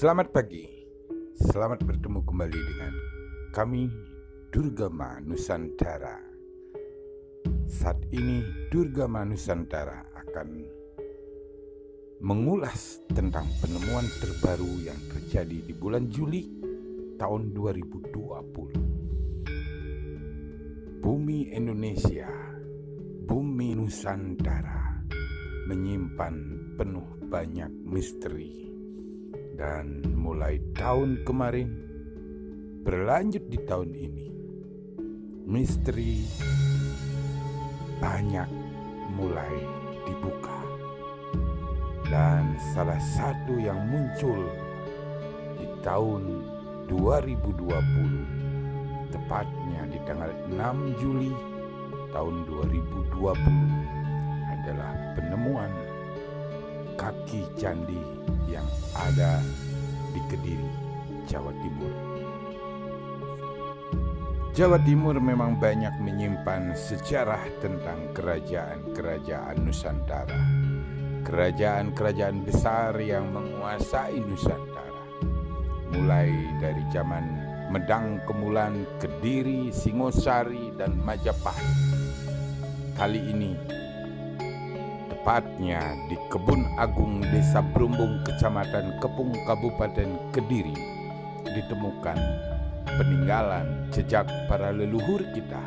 Selamat pagi, selamat bertemu kembali dengan kami Durgama Nusantara. Saat ini Durgama Nusantara akan mengulas tentang penemuan terbaru yang terjadi di bulan Juli tahun 2020. Bumi Indonesia, bumi Nusantara menyimpan penuh banyak misteri. Dan mulai tahun kemarin berlanjut di tahun ini, misteri banyak mulai dibuka. Dan salah satu yang muncul di tahun 2020, tepatnya di tanggal 6 Juli tahun 2020, adalah penemuan kaki candi yang ada di Kediri, Jawa Timur. Jawa Timur memang banyak menyimpan sejarah tentang kerajaan-kerajaan Nusantara, kerajaan-kerajaan besar yang menguasai Nusantara, mulai dari zaman Medang, Kemulan, Kediri, Singosari, dan Majapahit. Kali ini tepatnya di Kebun Agung Desa Brumbung, Kecamatan Kepung, Kabupaten Kediri, ditemukan peninggalan jejak para leluhur kita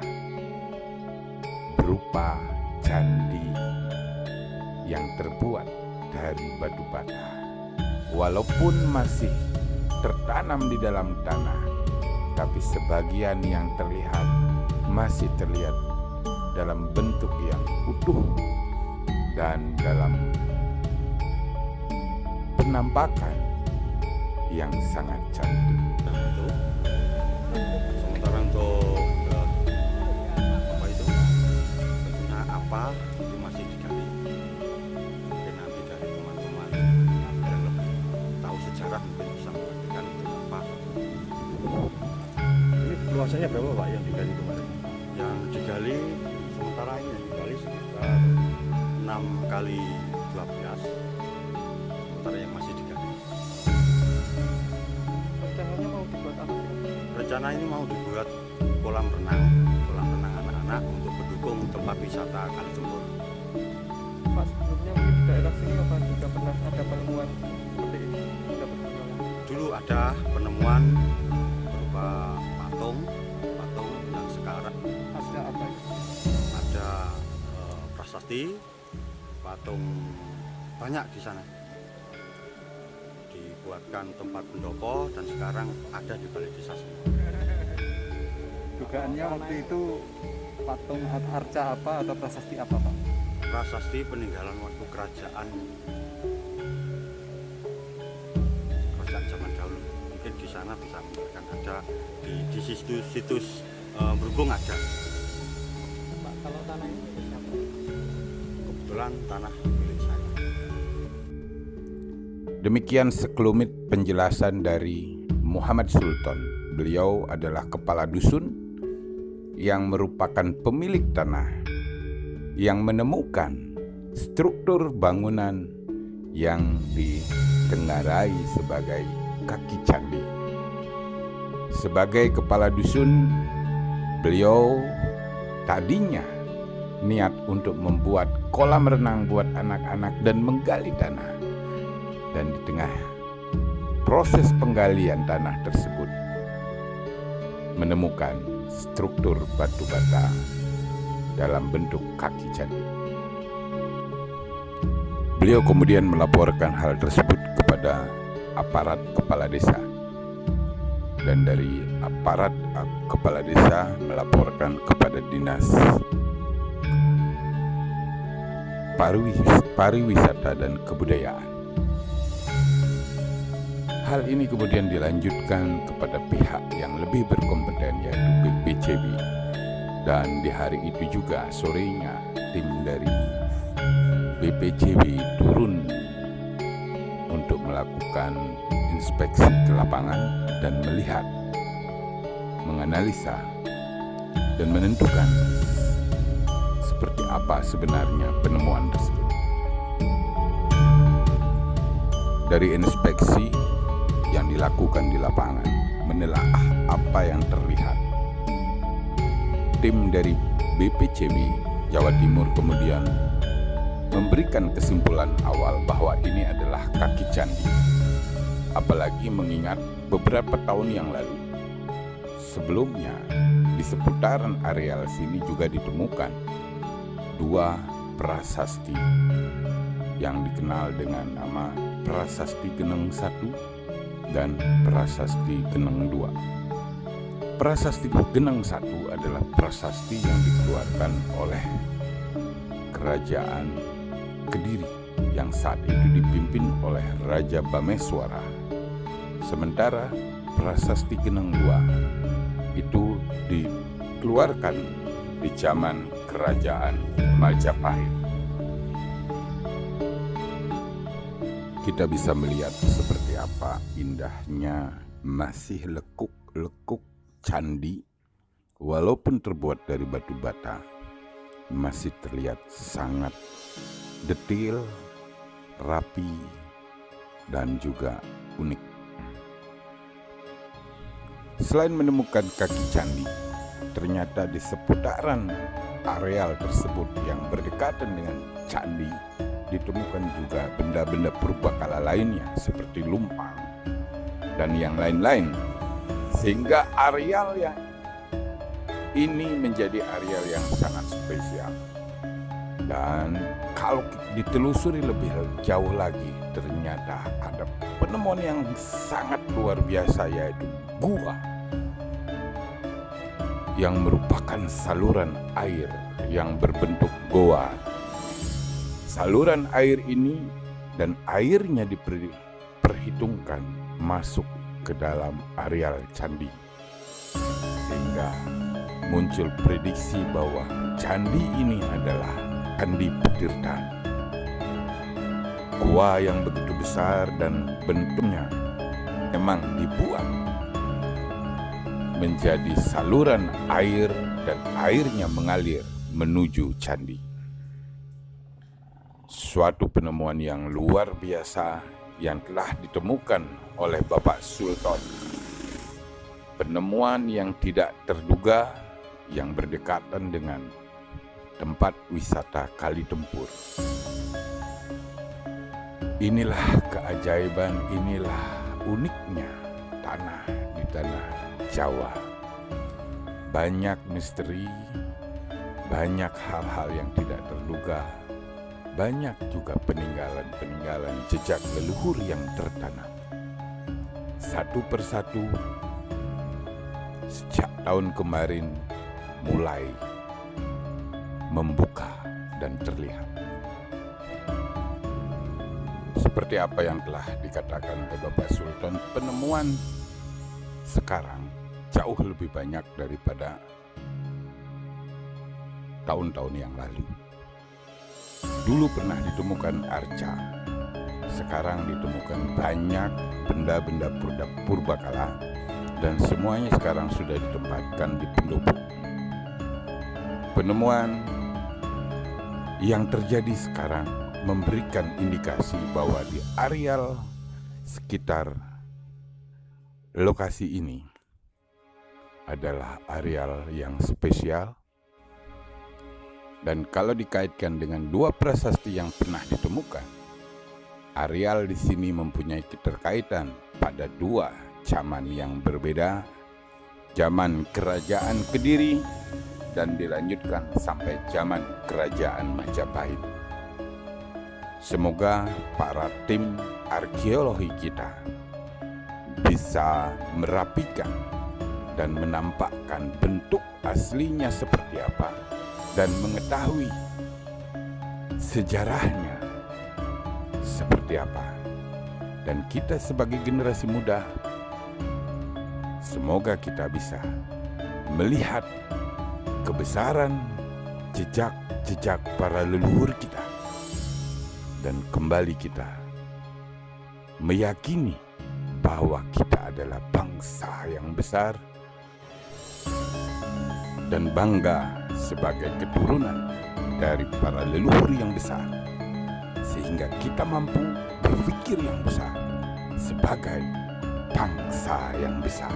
berupa candi yang terbuat dari batu bata. Walaupun masih tertanam di dalam tanah, tapi sebagian yang terlihat masih terlihat dalam bentuk yang utuh dan dalam penampakan yang sangat cantik. Sementara untuk apa itu bentuknya apa itu masih digali. Mungkin nanti dari teman-teman yang lebih tahu sejarah mungkin bisa membagikan itu apa. Ini luasannya berapa Pak yang digali kemarin? Yang digali sementara ini yang digali sekitar 6 kali 12, sementara yang masih digali. Rencananya mau dibuat apa? Rencana ini mau dibuat kolam renang anak-anak untuk mendukung tempat wisata Kalijombor. Pak, sebelumnya mungkin di daerah sini apa juga pernah ada penemuan seperti ini? Dulu ada penemuan berupa patung yang sekarang Ada apa? ada prasasti, patung banyak di sana. Dibuatkan tempat pendopo dan sekarang ada di balai desa semua. Dugaannya waktu itu patung arca apa atau prasasti apa Pak? Prasasti peninggalan waktu kerajaan zaman dahulu. Mungkin di sana bisa memberikan, ada di situs berhubung ada. Pak, kalau tanah ini siapa? Kebetulan tanah milik saya. Demikian sekelumit penjelasan dari Muhammad Sultan. Beliau adalah kepala dusun yang merupakan pemilik tanah yang menemukan struktur bangunan yang ditengarai sebagai kaki candi. Sebagai kepala dusun, beliau tadinya niat untuk membuat kolam renang buat anak-anak dan menggali tanah. Dan di tengah proses penggalian tanah tersebut menemukan struktur batu bata dalam bentuk kaki candi. Beliau kemudian melaporkan hal tersebut kepada aparat kepala desa. Dan dari aparat kepala desa melaporkan kepada dinas pariwisata dan kebudayaan. Hal ini kemudian dilanjutkan kepada pihak yang lebih berkompeten, yaitu BPCB. Dan di hari itu juga sorenya tim dari BPCB turun untuk melakukan inspeksi ke lapangan dan melihat, menganalisa, dan menentukan seperti apa sebenarnya penemuan tersebut. Dari inspeksi yang dilakukan di lapangan, menelaah apa yang terlihat. Tim dari BPCB Jawa Timur kemudian memberikan kesimpulan awal bahwa ini adalah kaki candi. Apalagi mengingat beberapa tahun yang lalu, sebelumnya di seputaran areal sini juga ditemukan 2 prasasti yang dikenal dengan nama Prasasti Geneng 1 dan Prasasti Geneng 2. Prasasti Geneng 1 adalah prasasti yang dikeluarkan oleh Kerajaan Kediri yang saat itu dipimpin oleh Raja Bameswara. Sementara Prasasti Geneng 2 itu dikeluarkan di zaman Kerajaan Majapahit. Kita bisa melihat seperti apa indahnya masih lekuk-lekuk candi, walaupun terbuat dari batu bata, masih terlihat sangat detail, rapi, dan juga unik. Selain menemukan kaki candi, ternyata di seputaran areal tersebut yang berdekatan dengan candi ditemukan juga benda-benda purbakala lainnya seperti lumpang dan yang lain-lain, sehingga areal yang ini menjadi areal yang sangat spesial. Dan kalau ditelusuri lebih jauh lagi, ternyata ada penemuan yang sangat luar biasa, yaitu gua yang merupakan saluran air yang berbentuk goa. Saluran air ini dan airnya diperhitungkan masuk ke dalam areal candi, sehingga muncul prediksi bahwa candi ini adalah Candi Petirtan. Gua yang begitu besar dan bentuknya memang dibuat menjadi saluran air dan airnya mengalir menuju candi. Suatu penemuan yang luar biasa yang telah ditemukan oleh Bapak Sultan. Penemuan yang tidak terduga yang berdekatan dengan tempat wisata Kali Tempur. Inilah keajaiban, inilah uniknya tanah di tanah Jawa. Banyak misteri, banyak hal-hal yang tidak terduga, banyak juga peninggalan-peninggalan jejak leluhur yang tertanam. Satu persatu sejak tahun kemarin mulai membuka dan terlihat. Seperti apa yang telah dikatakan oleh Bapak Sultan, penemuan sekarang jauh lebih banyak daripada tahun-tahun yang lalu. Dulu pernah ditemukan arca, sekarang ditemukan banyak benda-benda purbakala, dan semuanya sekarang sudah ditempatkan di pendopo. Penemuan yang terjadi sekarang memberikan indikasi bahwa di areal sekitar lokasi ini adalah areal yang spesial. Dan kalau dikaitkan dengan 2 prasasti yang pernah ditemukan, areal di sini mempunyai keterkaitan pada 2 zaman yang berbeda, zaman Kerajaan Kediri dan dilanjutkan sampai zaman Kerajaan Majapahit. Semoga para tim arkeologi kita bisa merapikan dan menampakkan bentuk aslinya seperti apa dan mengetahui sejarahnya seperti apa. Dan kita sebagai generasi muda, semoga kita bisa melihat kebesaran jejak-jejak para leluhur kita, dan kembali kita meyakini bahwa kita adalah bangsa yang besar dan bangga sebagai keturunan dari para leluhur yang besar, sehingga kita mampu berpikir yang besar sebagai bangsa yang besar.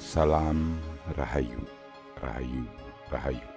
Salam Rahayu, Rahayu, Rahayu.